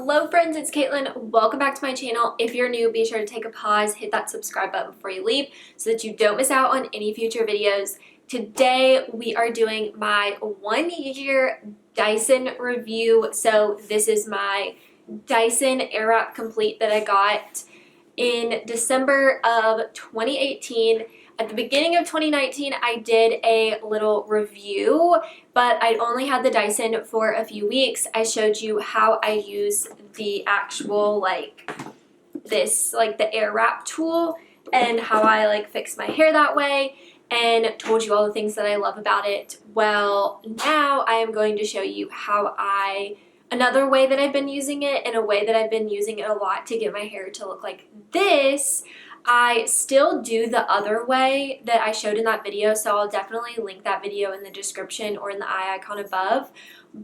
Hello friends, it's Caitlin. Welcome back to my channel. If you're new, be sure to take a pause, hit that subscribe button before you leave so that you don't miss out on any future videos. Today we are doing my 1-year Dyson review. So this is my Dyson Airwrap Complete that I got in December of 2018. At the beginning of 2019, I did a little review, but I'd only had the Dyson for a few weeks. I showed you how I use the actual, the air wrap tool and how I, fix my hair that way and told you all the things that I love about it. Well, now I am going to show you another way that I've been using it, and a way that I've been using it a lot to get my hair to look like this. I still do the other way that I showed in that video, so I'll definitely link that video in the description or in the eye icon above.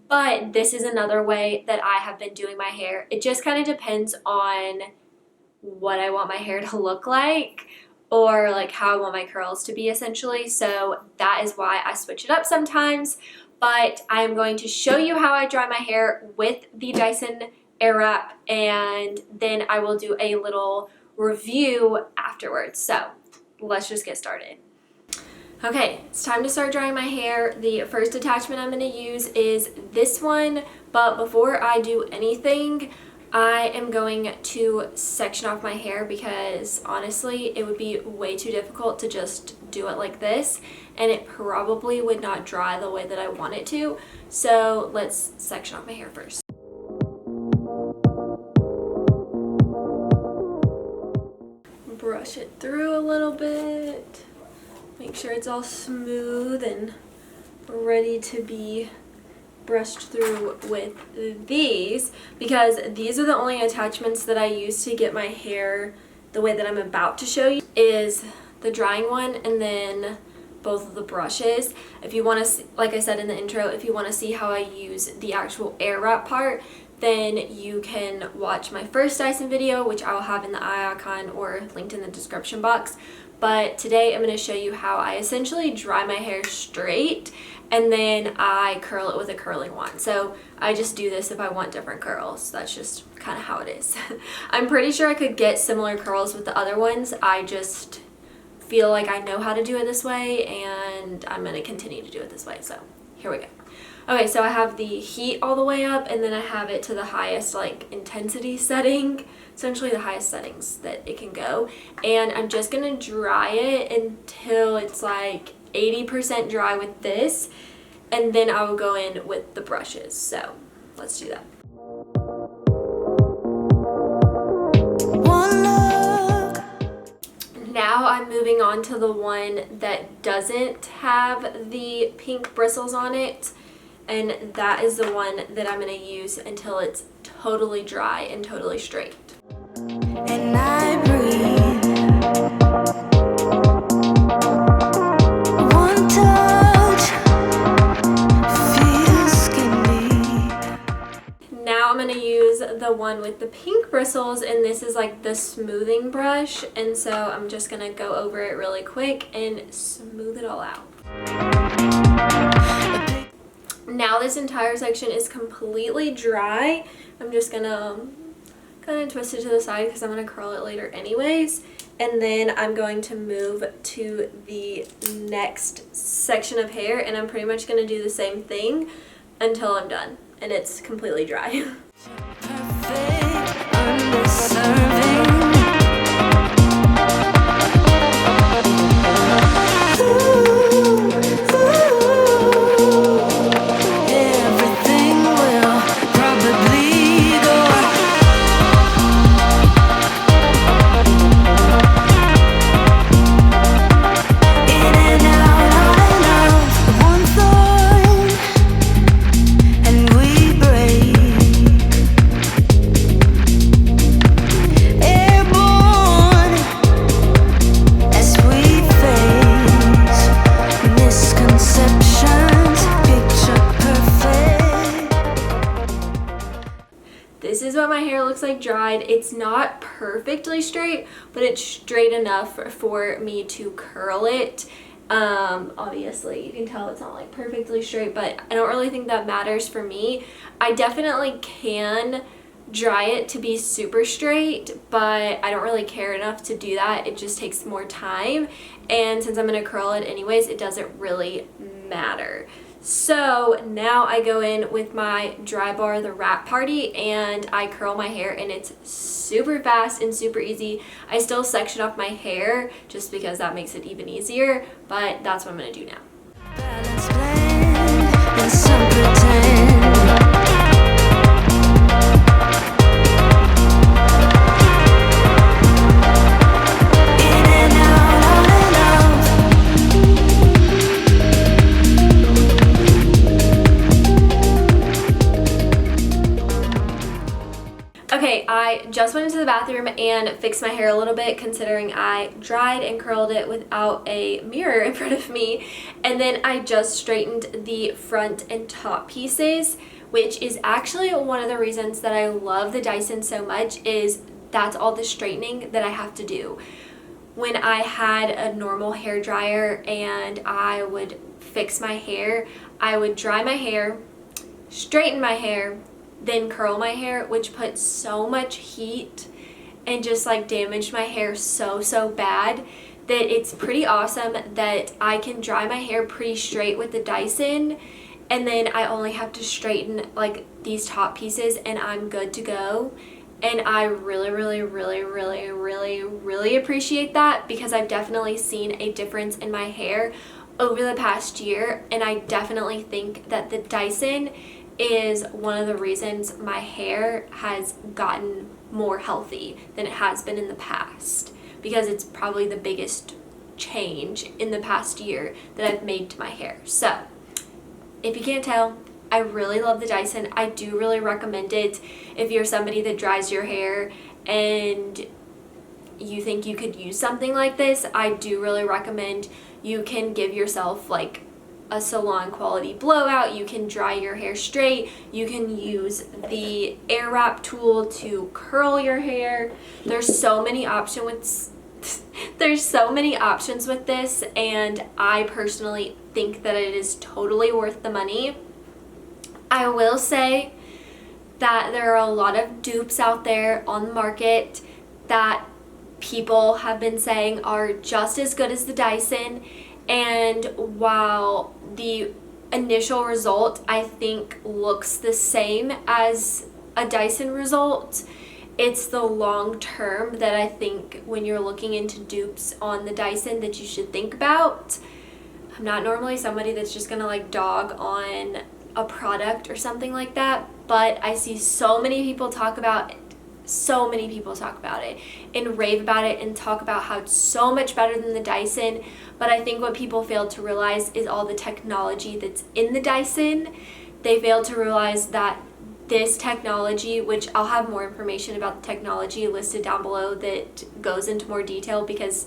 But this is another way that I have been doing my hair. It just kind of depends on what I want my hair to look like, or how I want my curls to be, essentially. So that is why I switch it up sometimes. But I'm going to show you how I dry my hair with the Dyson Airwrap, and then I will do a little review afterwards. So let's just get started. Okay, it's time to start drying my hair. The first attachment I'm going to use is this one, but before I do anything, I am going to section off my hair because honestly it would be way too difficult to just do it like this, and it probably would not dry the way that I want it to. So let's section off my hair first. Brush it through a little bit, make sure it's all smooth and ready to be brushed through with these, because these are the only attachments that I use to get my hair the way that I'm about to show you, is the drying one and then both of the brushes. If you want to, like I said in the intro, if you want to see how I use the actual air wrap part, then you can watch my first Dyson video, which I will have in the eye icon or linked in the description box. But today I'm going to show you how I essentially dry my hair straight and then I curl it with a curling wand. So I just do this if I want different curls. That's just kind of how it is. I'm pretty sure I could get similar curls with the other ones. I just feel like I know how to do it this way, and I'm going to continue to do it this way. So here we go. Okay, so I have the heat all the way up, and then I have it to the highest intensity setting, essentially the highest settings that it can go. And I'm just gonna dry it until it's 80% dry with this, and then I will go in with the brushes. So let's do that. Now I'm moving on to the one that doesn't have the pink bristles on it. And that is the one that I'm going to use until it's totally dry and totally straight. And I breathe. One touch feels skin deep. Now I'm going to use the one with the pink bristles, and this is the smoothing brush. And so I'm just going to go over it really quick and smooth it all out. Now this entire section is completely dry. I'm just gonna kind of twist it to the side because I'm gonna curl it later anyways. And then I'm going to move to the next section of hair, and I'm pretty much gonna do the same thing until I'm done and it's completely dry. This is what my hair looks like dried. It's not perfectly straight, but it's straight enough for me to curl it. Obviously, you can tell it's not perfectly straight, but I don't really think that matters for me. I definitely can dry it to be super straight, but I don't really care enough to do that. It just takes more time, and since I'm going to curl it anyways, it doesn't really matter. So now I go in with my dry bar, the Wrap Party, and I curl my hair, and it's super fast and super easy. I still section off my hair just because that makes it even easier, but that's what I'm going to do now. Balance blend and some pretend. In and out, on and off. Okay, I just went into the bathroom and fixed my hair a little bit, considering I dried and curled it without a mirror in front of me. And then I just straightened the front and top pieces, which is actually one of the reasons that I love the Dyson so much, is that's all the straightening that I have to do. When I had a normal hair dryer and I would fix my hair, I would dry my hair, straighten my hair, then curl my hair, which put so much heat and just like damaged my hair so bad that it's pretty awesome that I can dry my hair pretty straight with the Dyson, and then I only have to straighten like these top pieces and I'm good to go. And I really appreciate that, because I've definitely seen a difference in my hair over the past year, and I definitely think that the Dyson is one of the reasons my hair has gotten more healthy than it has been in the past, because it's probably the biggest change in the past year that I've made to my hair. So if you can't tell, I really love the Dyson. I do really recommend it if you're somebody that dries your hair and you think you could use something like this. I do really recommend you can give yourself like a salon quality blowout. You can dry your hair straight. You can use the Airwrap tool to curl your hair. There's so many options with this, and I personally think that it is totally worth the money. I will say that there are a lot of dupes out there on the market that people have been saying are just as good as the Dyson. And while the initial result I think looks the same as a Dyson result, it's the long term that I think when you're looking into dupes on the Dyson that you should think about. I'm not normally somebody that's just gonna like dog on a product or something like that, but I see so many people talk about it and rave about it and talk about how it's so much better than the Dyson. But I think what people fail to realize is all the technology that's in the Dyson. They fail to realize that this technology, which I'll have more information about the technology listed down below that goes into more detail, because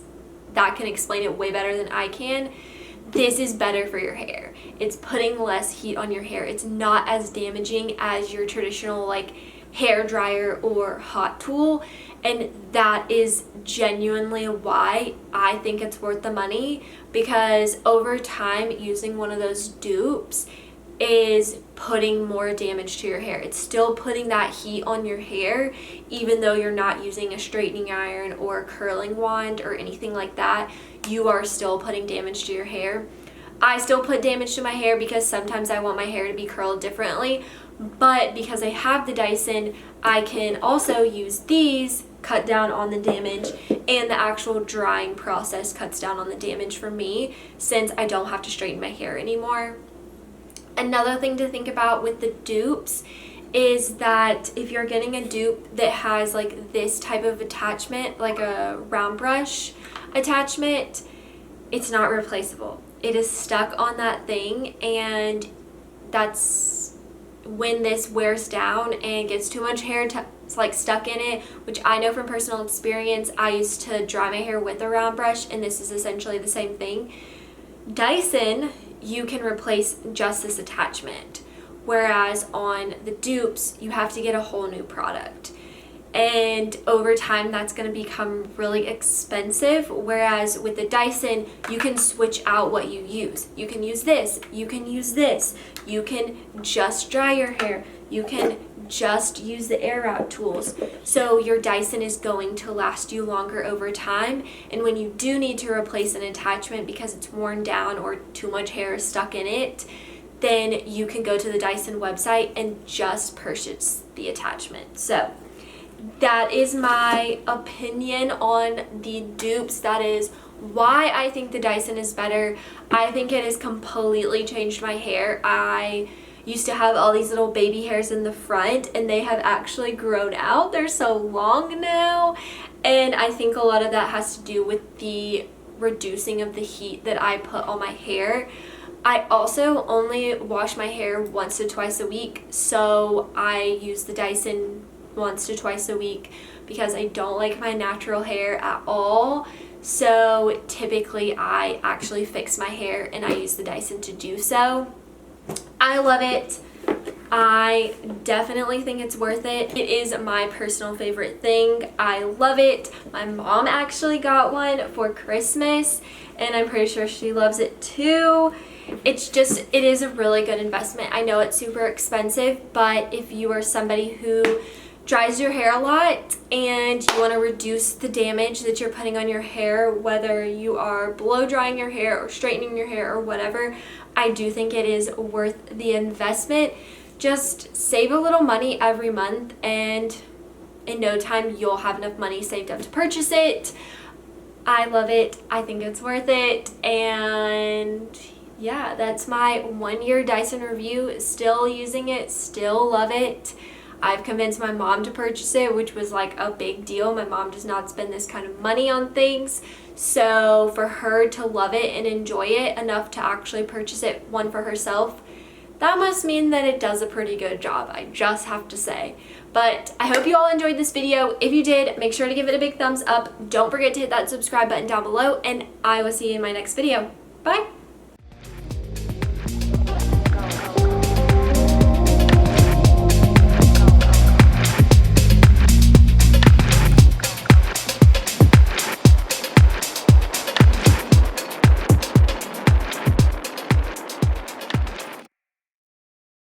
that can explain it way better than I can. This is better for your hair. It's putting less heat on your hair. It's not as damaging as your traditional like hair dryer or hot tool, and that is genuinely why I think it's worth the money, because over time using one of those dupes is putting more damage to your hair. It's still putting that heat on your hair, even though you're not using a straightening iron or a curling wand or anything like that. You are still putting damage to your hair. I still put damage to my hair because sometimes I want my hair to be curled differently, but because I have the Dyson, I can also use these, cut down on the damage, and the actual drying process cuts down on the damage for me since I don't have to straighten my hair anymore. Another thing to think about with the dupes is that if you're getting a dupe that has like this type of attachment, like a round brush attachment, it's not replaceable. It is stuck on that thing, and that's when this wears down and gets too much hair like stuck in it, which I know from personal experience. I used to dry my hair with a round brush, and this is essentially the same thing. Dyson, you can replace just this attachment, whereas on the dupes you have to get a whole new product. and over time that's going to become really expensive. Whereas with the Dyson, you can switch out what you use. You can use this, you can use this, you can just dry your hair, you can just use the Airwrap tools. So your Dyson is going to last you longer over time, and when you do need to replace an attachment because it's worn down or too much hair is stuck in it, then you can go to the Dyson website and just purchase the attachment. So that is my opinion on the dupes. That is why I think the Dyson is better. I think it has completely changed my hair. I used to have all these little baby hairs in the front, and they have actually grown out. They're so long now, and I think a lot of that has to do with the reducing of the heat that I put on my hair. I also only wash my hair once to twice a week, so I use the Dyson once to twice a week because I don't like my natural hair at all. So typically I actually fix my hair and I use the Dyson to do so. I love it. I definitely think it's worth it. It is my personal favorite thing. I love it. My mom actually got one for Christmas, and I'm pretty sure she loves it too. It is a really good investment. I know it's super expensive, but if you are somebody who dries your hair a lot and you want to reduce the damage that you're putting on your hair, whether you are blow drying your hair or straightening your hair or whatever, I do think it is worth the investment. Just save a little money every month, and in no time you'll have enough money saved up to purchase it. I love it. I think it's worth it. And yeah, that's my 1-year Dyson review. Still using it, still love it. I've convinced my mom to purchase it, which was like a big deal. My mom does not spend this kind of money on things. So for her to love it and enjoy it enough to actually purchase it, one for herself, that must mean that it does a pretty good job, I just have to say. But I hope you all enjoyed this video. If you did, make sure to give it a big thumbs up. Don't forget to hit that subscribe button down below, and I will see you in my next video. Bye!